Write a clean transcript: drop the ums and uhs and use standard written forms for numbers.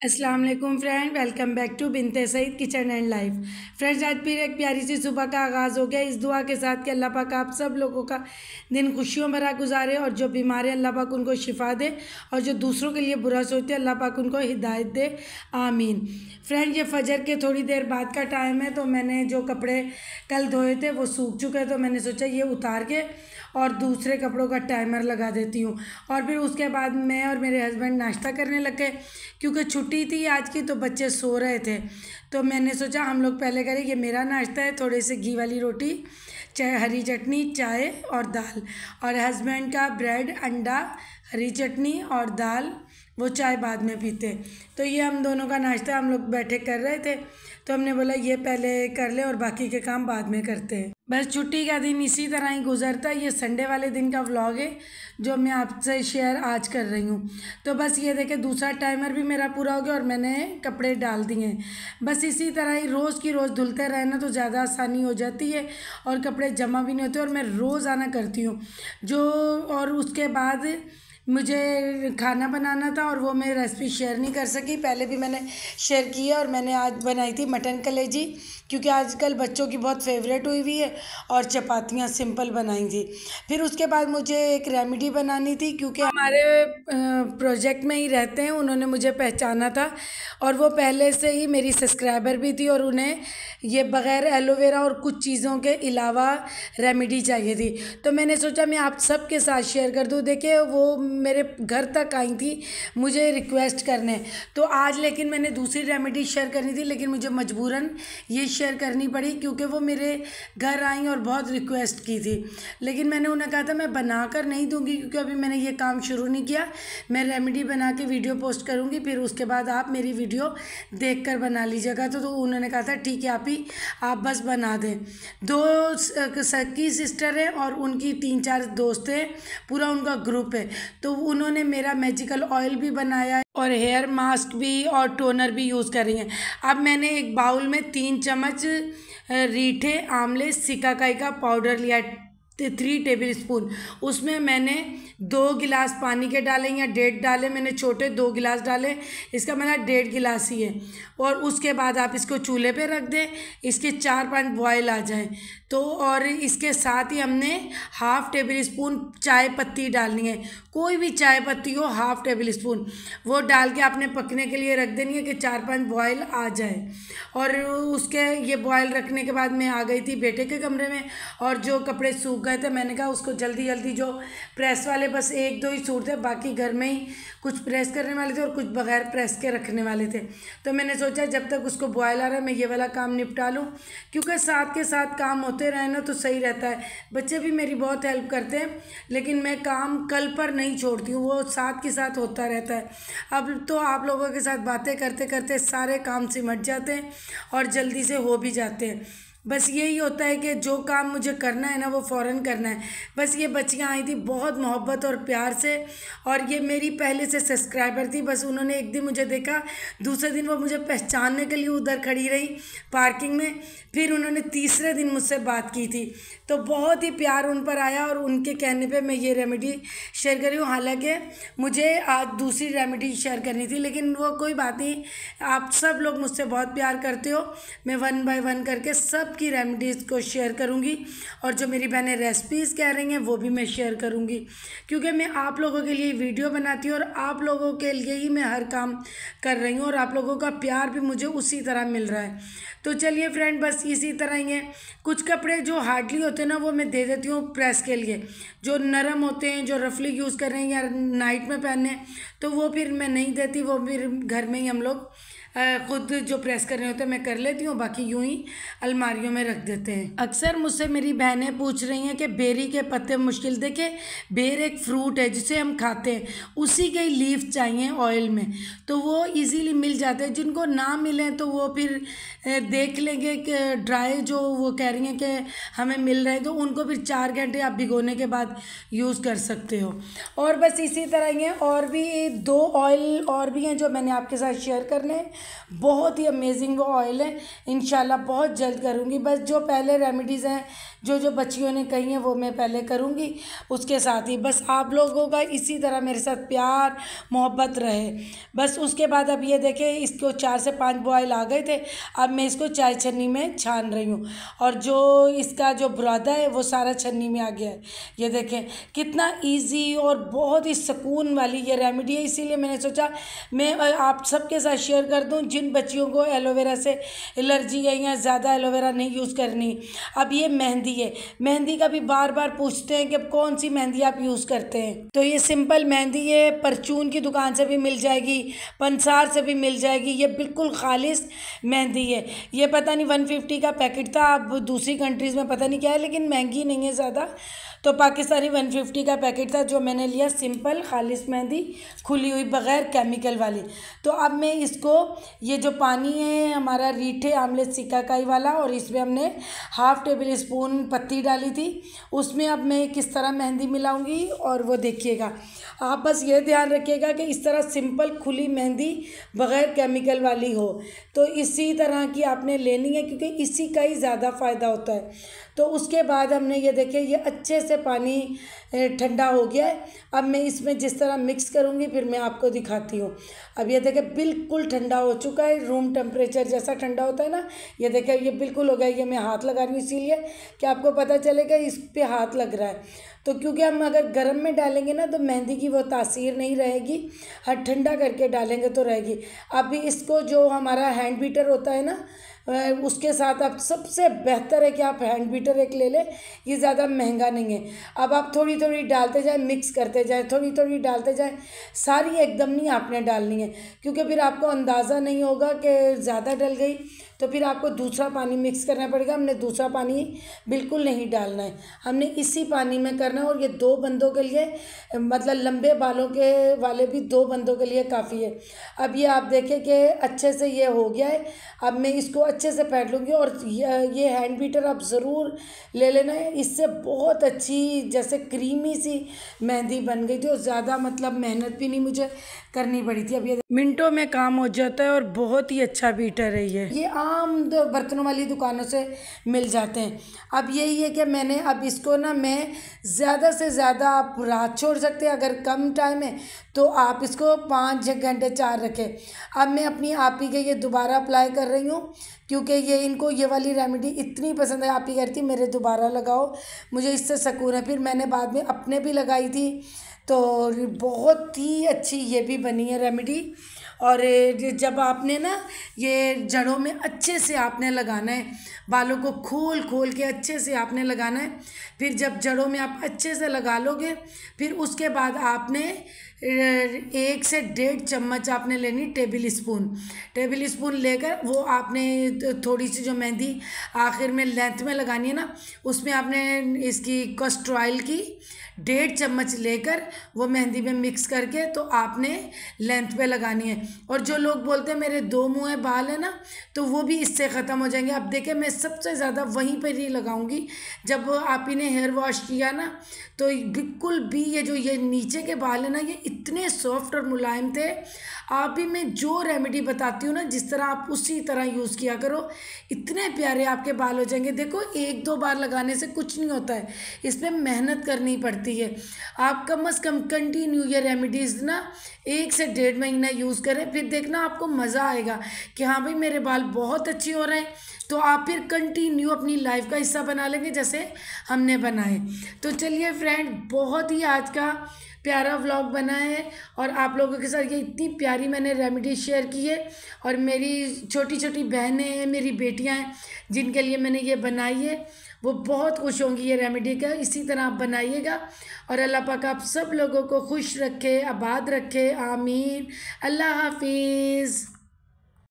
अस्सलाम वालेकुम friend, welcome back to Binte Saeed kitchen and life. Friends, आज फिर एक प्यारी सी सुबह का आगाज़ हो गया इस दुआ के साथ कि अल्लाह पाक आप सब लोगों का दिन खुशियों भरा गुजारे और जो बीमार हैं अल्लाह पाक उनको शिफा दे और जो दूसरों के लिए बुरा सोचते हैं अल्लाह पाक उनको हिदायत दे, आमीन। फ्रेंड, ये फजर के थोड़ी देर बाद का टाइम है, तो मैंने जो कपड़े कल धोए थे वो सूख चुके हैं, तो मैंने सोचा ये उतार के और दूसरे कपड़ों का टाइमर लगा देती हूँ। और फिर उसके बाद मैं और मेरे हस्बैंड नाश्ता करने लग गए क्योंकि छुट्टी थी आज की, तो बच्चे सो रहे थे। तो मैंने सोचा हम लोग पहले करें, ये मेरा नाश्ता है, थोड़े से घी वाली रोटी, चाय, हरी चटनी, चाय और दाल, और हस्बैंड का ब्रेड, अंडा, हरी चटनी और दाल, वो चाय बाद में पीते। तो ये हम दोनों का नाश्ता हम लोग बैठे कर रहे थे, तो हमने बोला ये पहले कर ले और बाकी के काम बाद में करते हैं। बस छुट्टी का दिन इसी तरह ही गुजरता है। ये संडे वाले दिन का व्लॉग है जो मैं आपसे शेयर आज कर रही हूँ। तो बस ये देखें, दूसरा टाइमर भी मेरा पूरा हो गया और मैंने कपड़े डाल दिए हैं। बस इसी तरह ही रोज़ की रोज़ धुलते रहना तो ज़्यादा आसानी हो जाती है और कपड़े जमा भी नहीं होते। और मैं रोज़ाना करती हूँ जो, और उसके बाद मुझे खाना बनाना था और वो मैं रेसिपी शेयर नहीं कर सकी, पहले भी मैंने शेयर की है। और मैंने आज बनाई थी मटन कलेजी, क्योंकि आजकल बच्चों की बहुत फेवरेट हुई हुई है, और चपातियाँ सिंपल बनाई थी। फिर उसके बाद मुझे एक रेमेडी बनानी थी, क्योंकि हमारे प्रोजेक्ट में ही रहते हैं, उन्होंने मुझे पहचाना था और वो पहले से ही मेरी सब्सक्राइबर भी थी, और उन्हें ये बग़ैर एलोवेरा और कुछ चीज़ों के अलावा रेमेडी चाहिए थी। तो मैंने सोचा मैं आप सब के साथ शेयर कर दूँ। देखिए, वो मेरे घर तक आई थी मुझे रिक्वेस्ट करने, तो आज लेकिन मैंने दूसरी रेमेडी शेयर करनी थी, लेकिन मुझे मजबूरन ये शेयर करनी पड़ी क्योंकि वो मेरे घर आई और बहुत रिक्वेस्ट की थी। लेकिन मैंने उन्हें कहा था मैं बना कर नहीं दूँगी, क्योंकि अभी मैंने ये काम शुरू नहीं किया। मैं रेमेडी बना के वीडियो पोस्ट करूँगी, फिर उसके बाद आप मेरी वीडियो देख कर बना लीजिएगा। तो उन्होंने कहा था ठीक है आप बस बना दें। दो सकी सिस्टर हैं और उनकी 3-4 दोस्त हैं, पूरा उनका ग्रुप है। तो उन्होंने मेरा मैजिकल ऑयल भी बनाया है और हेयर मास्क भी और टोनर भी यूज़ कर रही हैं। अब मैंने एक बाउल में 3 चम्मच रीठे आंवले सिकाकाई का पाउडर लिया, 3 टेबल स्पून। उसमें मैंने 2 गिलास पानी के डाले या 1.5 डाले, मैंने छोटे 2 गिलास डाले, इसका मतलब 1.5 गिलास ही है। और उसके बाद आप इसको चूल्हे पे रख दें, इसके 4-5 बॉयल आ जाएं तो। और इसके साथ ही हमने 1/2 टेबल स्पून चाय पत्ती डालनी है, कोई भी चाय पत्ती हो, 1/2 टेबल स्पून, वो डाल के आपने पकने के लिए रख देनी है कि 4-5 बॉयल आ जाए। और उसके ये बॉयल रखने के बाद मैं आ गई थी बेटे के कमरे में, और जो कपड़े सूख गए थे मैंने कहा उसको जल्दी जल्दी, जो प्रेस वाले बस 1-2 ही सूट थे, बाकी घर में ही कुछ प्रेस करने वाले थे और कुछ बगैर प्रेस के रखने वाले थे। तो मैंने सोचा जब तक उसको बॉयल आ रहा है मैं ये वाला काम निपटा लूँ, क्योंकि साथ के साथ काम होते रहे ना तो सही रहता है। बच्चे भी मेरी बहुत हेल्प करते हैं, लेकिन मैं काम कल पर नहीं छोड़ती हूँ, वो साथ के साथ होता रहता है। अब तो आप लोगों के साथ बातें करते करते सारे काम सिमट जाते हैं और जल्दी से हो भी जाते हैं। बस यही होता है कि जो काम मुझे करना है ना वो फ़ौरन करना है। बस ये बच्चियाँ आई थी बहुत मोहब्बत और प्यार से, और ये मेरी पहले से सब्सक्राइबर थी। बस उन्होंने एक दिन मुझे देखा, दूसरे दिन वो मुझे पहचानने के लिए उधर खड़ी रही पार्किंग में, फिर उन्होंने तीसरे दिन मुझसे बात की थी। तो बहुत ही प्यार उन पर आया और उनके कहने पे मैं ये रेमेडी शेयर कर रही हूँ। हालांकि मुझे आज दूसरी रेमेडी शेयर करनी थी, लेकिन वो कोई बात नहीं, आप सब लोग मुझसे बहुत प्यार करते हो। मैं 1 बाय 1 करके सब की रेमेडीज़ को शेयर करूंगी, और जो मेरी बहनें रेसिपीज़ कह रही हैं वो भी मैं शेयर करूंगी, क्योंकि मैं आप लोगों के लिए वीडियो बनाती हूँ और आप लोगों के लिए ही मैं हर काम कर रही हूँ, और आप लोगों का प्यार भी मुझे उसी तरह मिल रहा है। तो चलिए फ्रेंड, बस इसी तरह ही है। कुछ कपड़े जो हार्डली होते हैं ना वो मैं दे देती हूँ प्रेस के लिए, जो नरम होते हैं, जो रफली यूज़ कर रहे हैं या नाइट में पहनने, तो वो फिर मैं नहीं देती, वो फिर घर में ही हम लोग खुद जो प्रेस करने होते हैं मैं कर लेती हूँ, बाकी यूँ ही अलमारियों में रख देते हैं। अक्सर मुझसे मेरी बहनें पूछ रही हैं कि बेरी के पत्ते मुश्किल, देखे बेर एक फ्रूट है जिसे हम खाते हैं, उसी के लीफ चाहिए ऑयल में, तो वो इजीली मिल जाते हैं। जिनको ना मिलें तो वो फिर देख लेंगे कि ड्राई जो वो कह रही हैं कि हमें मिल रहे हैं, तो उनको फिर 4 घंटे आप भिगोने के बाद यूज़ कर सकते हो। और बस इसी तरह ही है, और भी 2 ऑयल और भी हैं जो मैंने आपके साथ शेयर करने हैं। बहुत ही अमेजिंग वो ऑयल है। इंशाल्लाह बहुत जल्द करूँगी। बस जो पहले रेमेडीज़ हैं जो जो बच्चियों ने कही हैं वो मैं पहले करूँगी, उसके साथ ही बस आप लोगों का इसी तरह मेरे साथ प्यार मोहब्बत रहे। बस उसके बाद अब ये देखें, इसको 4 से 5 बॉयल आ गए थे। अब मैं इसको चाय छन्नी में छान रही हूँ और जो इसका जो बुरादा है वो सारा छन्नी में आ गया है। ये देखें कितना इजी और बहुत ही सुकून वाली ये रेमेडी है। इसीलिए मैंने सोचा मैं आप सबके साथ शेयर कर दूं जिन बच्चियों को एलोवेरा से एलर्जी है या ज़्यादा एलोवेरा नहीं यूज़ करनी। अब ये मेहंदी है, मेहंदी का भी बार बार पूछते हैं कि कौन सी मेहंदी आप यूज़ करते हैं। तो ये सिंपल मेहंदी है, परचून की दुकान से भी मिल जाएगी, पंसार से भी मिल जाएगी। ये बिल्कुल खालिस मेहंदी है। ये पता नहीं 150 का पैकेट था, अब दूसरी कंट्रीज़ में पता नहीं क्या है, लेकिन महंगी नहीं है ज़्यादा। तो पाकिस्तानी 150 का पैकेट था जो मैंने लिया, सिंपल खालिस मेहंदी खुली हुई बग़ैर केमिकल वाली। तो अब मैं इसको, ये जो पानी है हमारा रीठे आमले सिकाकाई वाला, और इसमें हमने 1/2 टेबल स्पून पत्ती डाली थी, उसमें अब मैं किस तरह मेहंदी मिलाऊंगी और वो देखिएगा। आप बस ये ध्यान रखिएगा कि इस तरह सिंपल खुली मेहंदी बग़ैर केमिकल वाली हो। तो इसी तरह की आपने लेनी है क्योंकि इसी का ही ज़्यादा फ़ायदा होता है। तो उसके बाद हमने ये देखे ये अच्छे से पानी ठंडा हो गया है। अब मैं इसमें जिस तरह मिक्स करूँगी फिर मैं आपको दिखाती हूँ। अब ये देखें बिल्कुल ठंडा हो चुका है, रूम टेम्परेचर जैसा ठंडा होता है ना, ये देखें ये बिल्कुल हो गया। ये मैं हाथ लगा रही हूँ इसीलिए कि आपको पता चलेगा इस पे हाथ लग रहा है। तो क्योंकि हम अगर गर्म में डालेंगे ना तो मेहंदी की वो तासीर नहीं रहेगी, हर ठंडा करके डालेंगे तो रहेगी। अभी इसको जो हमारा हैंड बीटर होता है ना, उसके साथ आप सबसे बेहतर है कि आप हैंड बीटर एक ले लें, ये ज़्यादा महंगा नहीं है। अब आप थोड़ी थोड़ी डालते जाए, मिक्स करते जाए, थोड़ी थोड़ी डालते जाए, सारी एकदम नहीं आपने डालनी है क्योंकि फिर आपको अंदाज़ा नहीं होगा कि ज़्यादा डल गई, तो फिर आपको दूसरा पानी मिक्स करना पड़ेगा। हमने दूसरा पानी बिल्कुल नहीं डालना है, हमने इसी पानी में करना है। और ये 2 बंदों के लिए, मतलब लंबे बालों के वाले भी 2 बंदों के लिए काफ़ी है। अब ये आप देखें कि अच्छे से ये हो गया है। अब मैं इसको अच्छे से फेंट लूँगी और ये हैंड बीटर आप ज़रूर ले लेना है, इससे बहुत अच्छी जैसे क्रीमी सी मेहंदी बन गई थी और ज़्यादा मतलब मेहनत भी नहीं मुझे करनी पड़ी थी। अब ये मिनटों में काम हो जाता है और बहुत ही अच्छा बीटर है ये आम बर्तनों वाली दुकानों से मिल जाते हैं। अब यही है कि मैंने अब इसको ना, मैं ज़्यादा से ज़्यादा आप रात छोड़ सकते हैं, अगर कम टाइम है तो आप इसको 5 घंटे 4 रखें। अब मैं अपनी आप ही के ये दोबारा अप्लाई कर रही हूँ क्योंकि ये इनको ये वाली रेमेडी इतनी पसंद है। आप ही कहती मेरे दोबारा लगाओ, मुझे इससे सुकून है। फिर मैंने बाद में अपने भी लगाई थी तो बहुत ही अच्छी ये भी बनी है रेमेडी। और जब आपने ना ये जड़ों में अच्छे से आपने लगाना है, बालों को खोल खोल के अच्छे से आपने लगाना है। फिर जब जड़ों में आप अच्छे से लगा लोगे फिर उसके बाद आपने 1 से 1.5 चम्मच आपने लेनी टेबल स्पून लेकर वो आपने थोड़ी सी जो मेहंदी आखिर में लेंथ में लगानी है ना, उसमें आपने इसकी कस्टर ऑयल की 1.5 चम्मच लेकर वो मेहंदी में मिक्स करके तो आपने लेंथ पे लगानी है। और जो लोग बोलते हैं मेरे 2 मुँह बाल है ना, तो वो भी इससे ख़त्म हो जाएंगे। अब देखें मैं सबसे ज़्यादा वहीं पर ही लगाऊंगी। जब आप ही ने हेयर वॉश किया ना तो बिल्कुल भी ये जो ये नीचे के बाल है ना, ये इतने सॉफ्ट और मुलायम थे। आप भी मैं जो रेमेडी बताती हूँ ना, जिस तरह आप उसी तरह यूज़ किया करो, इतने प्यारे आपके बाल हो जाएंगे। देखो 1-2 बार लगाने से कुछ नहीं होता है, इसमें मेहनत करनी पड़ती है। आप कम से कम कंटिन्यू ये रेमेडीज़ ना 1 से 1.5 महीना यूज़ करें, फिर देखना आपको मज़ा आएगा कि हाँ भाई मेरे बाल बहुत अच्छे हो रहे हैं। तो आप फिर कंटिन्यू अपनी लाइफ का हिस्सा बना लेंगे जैसे हमने बनाए। तो चलिए फ्रेंड, बहुत ही आज का प्यारा व्लॉग बना है और आप लोगों के साथ ये इतनी प्यारी मैंने रेमेडी शेयर की है। और मेरी छोटी छोटी बहनें हैं, मेरी बेटियां हैं जिनके लिए मैंने ये बनाई है, वो बहुत खुश होंगी ये रेमेडी का। इसी तरह आप बनाइएगा और अल्लाह पाक आप सब लोगों को खुश रखे, आबाद रखे, आमीन। अल्लाह हाफिज़।